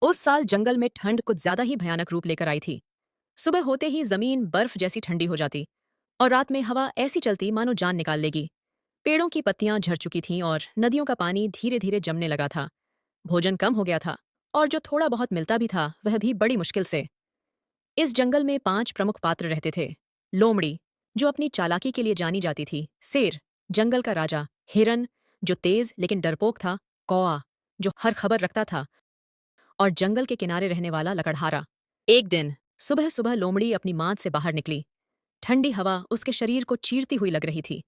उस साल जंगल में ठंड कुछ ज्यादा ही भयानक रूप लेकर आई थी। सुबह होते ही जमीन बर्फ जैसी ठंडी हो जाती और रात में हवा ऐसी चलती मानो जान निकाल लेगी। पेड़ों की पत्तियां झड़ चुकी थीं और नदियों का पानी धीरे धीरे जमने लगा था। भोजन कम हो गया था और जो थोड़ा बहुत मिलता भी था वह भी बड़ी मुश्किल से। इस जंगल में 5 प्रमुख पात्र रहते थे। लोमड़ी, जो अपनी चालाकी के लिए जानी जाती थी। शेर, जंगल का राजा। हिरन, जो तेज लेकिन डरपोक था। कौआ, जो हर खबर रखता था। और जंगल के किनारे रहने वाला लकड़हारा। एक दिन सुबह सुबह लोमड़ी अपनी मांद से बाहर निकली। ठंडी हवा उसके शरीर को चीरती हुई लग रही थी।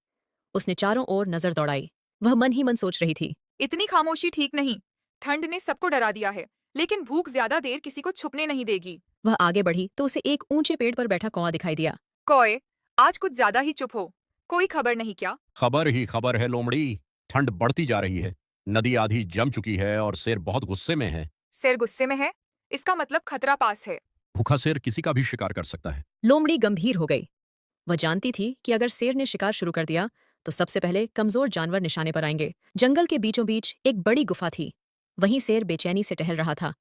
उसने चारों ओर नजर दौड़ाई। वह मन ही मन सोच रही थी। इतनी खामोशी ठीक नहीं। ठंड ने सबको डरा दिया है, लेकिन भूख ज्यादा देर किसी को छुपने नहीं देगी। वह आगे बढ़ी तो उसे एक ऊंचे पेड़ पर बैठा कौवा दिखाई दिया। कौए, आज कुछ ज्यादा ही चुप हो। कोई खबर नहीं क्या? खबर ही खबर है लोमड़ी। ठंड बढ़ती जा रही है। नदी आधी जम चुकी है और शेर बहुत गुस्से में है। शेर गुस्से में है? इसका मतलब खतरा पास है। भूखा शेर किसी का भी शिकार कर सकता है। लोमड़ी गंभीर हो गई। वह जानती थी कि अगर शेर ने शिकार शुरू कर दिया तो सबसे पहले कमजोर जानवर निशाने पर आएंगे। जंगल के बीचों बीच एक बड़ी गुफा थी। वहीं शेर बेचैनी से टहल रहा था।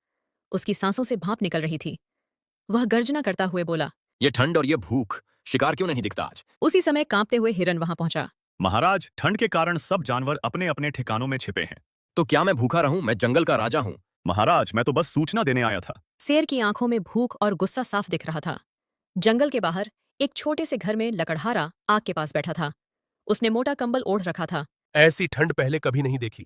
उसकी सांसों से भाप निकल रही थी। वह गर्जना करता हुए बोला। ये ठंड और ये भूख, शिकार क्यों नहीं दिखता आज? उसी समय कांपते हुए हिरन वहां पहुंचा। महाराज, ठंड के कारण सब जानवर अपने अपने ठिकानों में छिपे हैं। तो क्या मैं भूखा रहूं? मैं जंगल का राजा हूं। महाराज, मैं तो बस सूचना देने आया था। शेर की आंखों में भूख और गुस्सा साफ दिख रहा था। जंगल के बाहर एक छोटे से घर में लकड़हारा आग के पास बैठा था। उसने मोटा कंबल ओढ़ रखा था। ऐसी ठंड पहले कभी नहीं देखी।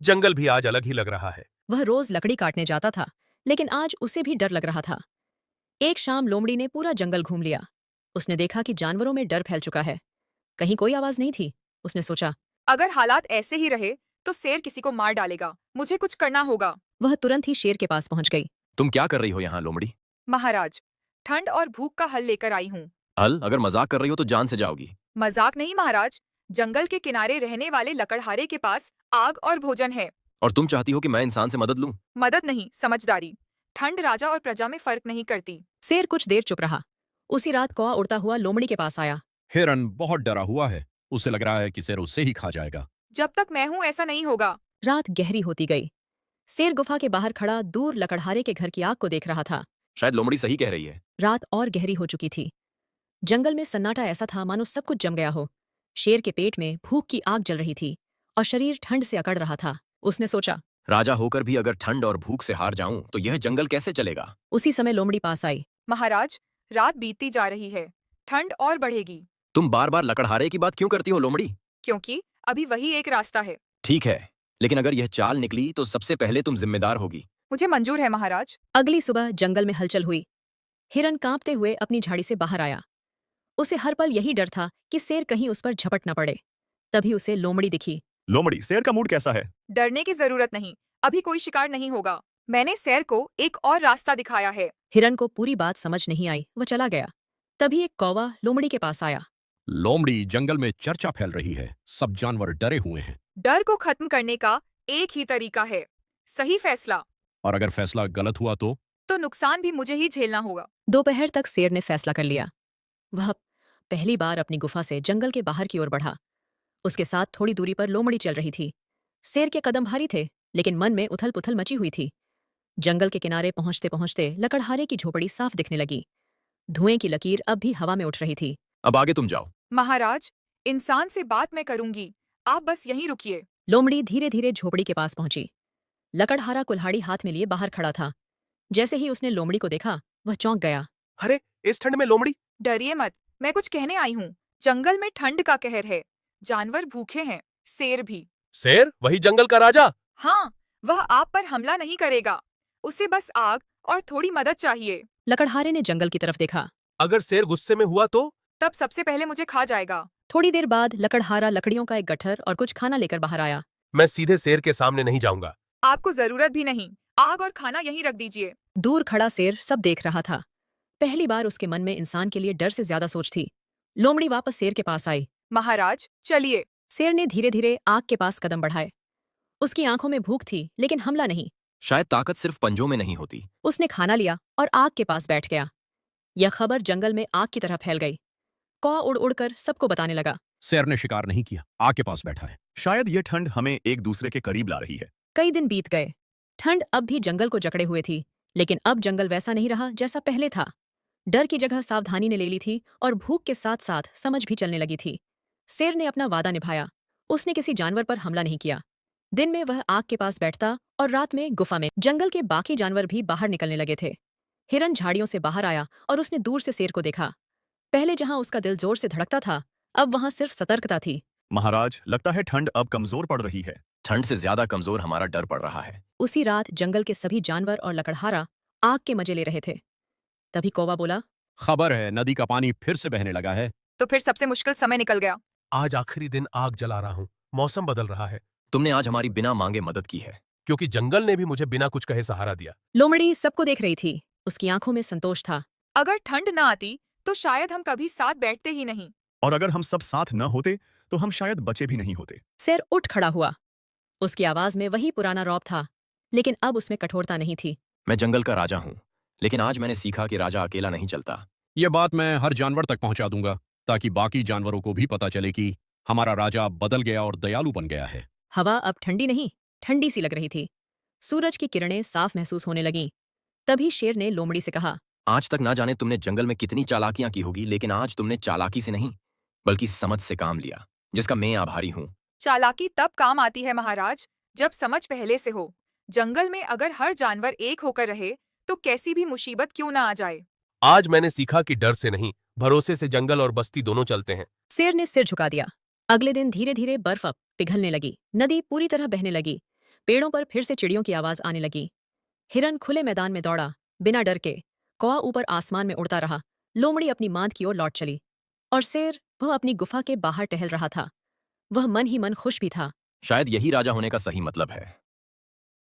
जंगल भी आज अलग ही लग रहा है। वह रोज लकड़ी काटने जाता था, लेकिन आज उसे भी डर लग रहा था। एक शाम लोमड़ी ने पूरा जंगल घूम लिया। उसने देखा कि जानवरों में डर फैल चुका है। कहीं कोई आवाज नहीं थी। उसने सोचा। अगर हालात ऐसे ही रहे तो शेर किसी को मार डालेगा। मुझे कुछ करना होगा। वह तुरंत ही शेर के पास पहुंच गई। तुम क्या कर रही हो यहाँ लोमड़ी? महाराज, ठंड और भूख का हल लेकर आई हूँ। हल? अगर मजाक कर रही हो तो जान से जाओगी। मजाक नहीं महाराज। जंगल के किनारे रहने वाले लकड़हारे के पास आग और भोजन है। और तुम चाहती हो कि मैं इंसान से मदद लूं? मदद नहीं, समझदारी। ठंड राजा और प्रजा में फर्क नहीं करती। शेर कुछ देर चुप रहा। उसी रात कौआ उड़ता हुआ लोमड़ी के पास आया। हिरन बहुत डरा हुआ है। उसे लग रहा है कि शेर उससे ही खा जाएगा। जब तक मैं हूँ ऐसा नहीं होगा। रात गहरी होती गई। शेर गुफा के बाहर खड़ा दूर लकड़हारे के घर की आग को देख रहा था। शायद लोमड़ी सही कह रही है। रात और गहरी हो चुकी थी। जंगल में सन्नाटा ऐसा था मानो सब कुछ जम गया हो। शेर के पेट में भूख की आग जल रही थी और शरीर ठंड से अकड़ रहा था। उसने सोचा। राजा होकर भी अगर ठंड और भूख से हार जाऊं तो यह जंगल कैसे चलेगा? उसी समय लोमड़ी पास आई। महाराज, रात बीतती जा रही है। ठंड और बढ़ेगी। तुम बार बार लकड़हारे की बात क्यों करती हो लोमड़ी? क्योंकि अभी वही एक रास्ता है। ठीक है, लेकिन अगर यह चाल निकली तो सबसे पहले तुम जिम्मेदार होगी। मुझे मंजूर है महाराज। अगली सुबह जंगल में हलचल हुई। हिरन कांपते हुए अपनी झाड़ी से बाहर आया। उसे हर पल यही डर था कि शेर कहीं उस पर झपट न पड़े। तभी उसे लोमड़ी दिखी। लोमड़ी, शेर का मूड कैसा है? डरने की जरूरत नहीं। अभी कोई शिकार नहीं होगा। मैंने शेर को एक और रास्ता दिखाया है। हिरन को पूरी बात समझ नहीं आई। वह चला गया। तभी एक कौवा लोमड़ी के पास आया। लोमड़ी, जंगल में चर्चा फैल रही है। सब जानवर डरे हुए हैं। डर को खत्म करने का एक ही तरीका है, सही फैसला। और अगर फैसला गलत हुआ तो नुकसान भी मुझे ही झेलना होगा। दोपहर तक शेर ने फैसला कर लिया। वह पहली बार अपनी गुफा से जंगल के बाहर की ओर बढ़ा। उसके साथ थोड़ी दूरी पर लोमड़ी चल रही थी। शेर के कदम भारी थे, लेकिन मन में उथल पुथल मची हुई थी। जंगल के किनारे पहुंचते पहुंचते लकड़हारे की झोपड़ी साफ दिखने लगी। धुएं की लकीर अब भी हवा में उठ रही थी। अब आगे तुम जाओ। महाराज, इंसान से बात मैं करूंगी। आप बस यहीं रुकिए। लोमड़ी धीरे धीरे झोपड़ी के पास पहुंची। लकड़हारा कुल्हाड़ी हाथ में लिए बाहर खड़ा था। जैसे ही उसने लोमड़ी को देखा, वह चौंक गया। अरे, इस ठंड में लोमड़ी? डरिए मत, मैं कुछ कहने आई हूँ। जंगल में ठंड का कहर है। जानवर भूखे हैं, शेर भी। शेर? वही जंगल का राजा? हाँ, वह आप पर हमला नहीं करेगा। उसे बस आग और थोड़ी मदद चाहिए। लकड़हारे ने जंगल की तरफ देखा। अगर शेर गुस्से में हुआ तो? तब सबसे पहले मुझे खा जाएगा। थोड़ी देर बाद लकड़हारा लकड़ियों का एक गट्ठर और कुछ खाना लेकर बाहर आया। मैं सीधे शेर के सामने नहीं जाऊंगा। आपको जरूरत भी नहीं। आग और खाना यहीं रख दीजिए। दूर खड़ा शेर सब देख रहा था। पहली बार उसके मन में इंसान के लिए डर से ज्यादा सोच थी। लोमड़ी वापस शेर के पास आई। महाराज, चलिए। शेर ने धीरे धीरे आग के पास कदम बढ़ाए। उसकी आंखों में भूख थी, लेकिन हमला नहीं। शायद ताकत सिर्फ पंजों में नहीं होती। उसने खाना लिया और आग के पास बैठ गया। यह खबर जंगल में आग की तरह फैल गई। कौवा उड़ उड़कर सबको बताने लगा। शेर ने शिकार नहीं किया, आग के पास बैठा है। शायद ये ठंड हमें एक दूसरे के करीब ला रही है। कई दिन बीत गए। ठंड अब भी जंगल को जकड़े हुए थी, लेकिन अब जंगल वैसा नहीं रहा जैसा पहले था। डर की जगह सावधानी ने ले ली थी और भूख के साथ साथ समझ भी चलने लगी थी। शेर ने अपना वादा निभाया। उसने किसी जानवर पर हमला नहीं किया। दिन में वह आग के पास बैठता और रात में गुफा में। जंगल के बाकी जानवर भी बाहर निकलने लगे थे। हिरन झाड़ियों से बाहर आया और उसने दूर से शेर को देखा। पहले जहां उसका दिल जोर से धड़कता था, अब वहां सिर्फ सतर्कता थी। महाराज, लगता है ठंड अब कमजोर पड़ रही है। ठंड से ज्यादा कमजोर हमारा डर पड़ रहा है। उसी रात जंगल के सभी जानवर और लकड़हारा आग के मजे ले रहे थे। तभी कौवा बोला, खबर है नदी का पानी फिर से बहने लगा है। तो फिर सबसे मुश्किल समय निकल गया। आज आखिरी दिन आग जला रहा हूँ। मौसम बदल रहा है, तुमने आज हमारी बिना मांगे मदद की है। क्योंकि जंगल ने भी मुझे बिना कुछ कहे सहारा दिया। लोमड़ी सबको देख रही थी। उसकी आंखों में संतोष था। अगर ठंड न आती तो शायद हम कभी साथ बैठते ही नहीं। और अगर हम सब साथ न होते तो हम शायद बचे भी नहीं होते। शेर उठ खड़ा हुआ। उसकी आवाज में वही पुराना रौब था, लेकिन अब उसमें कठोरता नहीं थी। मैं जंगल का राजा हूँ, लेकिन आज मैंने सीखा कि राजा अकेला नहीं चलता। ये बात मैं हर जानवर तक पहुंचा दूंगा, ताकि बाकी जानवरों को भी पता चले कि हमारा राजा अब बदल गया और दयालु बन गया है। हवा अब ठंडी नहीं, ठंडी सी लग रही थी। सूरज की किरणें साफ महसूस होने लगीं। तभी शेर ने लोमड़ी से कहा, आज तक ना जाने तुमने जंगल में कितनी चालाकियां की होगी, लेकिन आज तुमने चालाकी से नहीं बल्कि समझ से काम लिया, जिसका मैं आभारी हूँ। चालाकी तब काम आती है महाराज, जब समझ पहले से हो। जंगल में अगर हर जानवर एक होकर रहे तो कैसी भी मुसीबत क्यों ना आ जाए। आज मैंने सीखा कि डर से नहीं, भरोसे से जंगल और बस्ती दोनों चलते हैं। शेर ने सिर झुका दिया। अगले दिन धीरे धीरे बर्फ अब पिघलने लगी। नदी पूरी तरह बहने लगी। पेड़ों पर फिर से चिड़ियों की आवाज आने लगी। हिरन खुले मैदान में दौड़ा, बिना डर के। कौवा ऊपर आसमान में उड़ता रहा। लोमड़ी अपनी मांद की ओर लौट चली। और शेर, वह अपनी गुफा के बाहर टहल रहा था। वह मन ही मन खुश भी था। शायद यही राजा होने का सही मतलब है।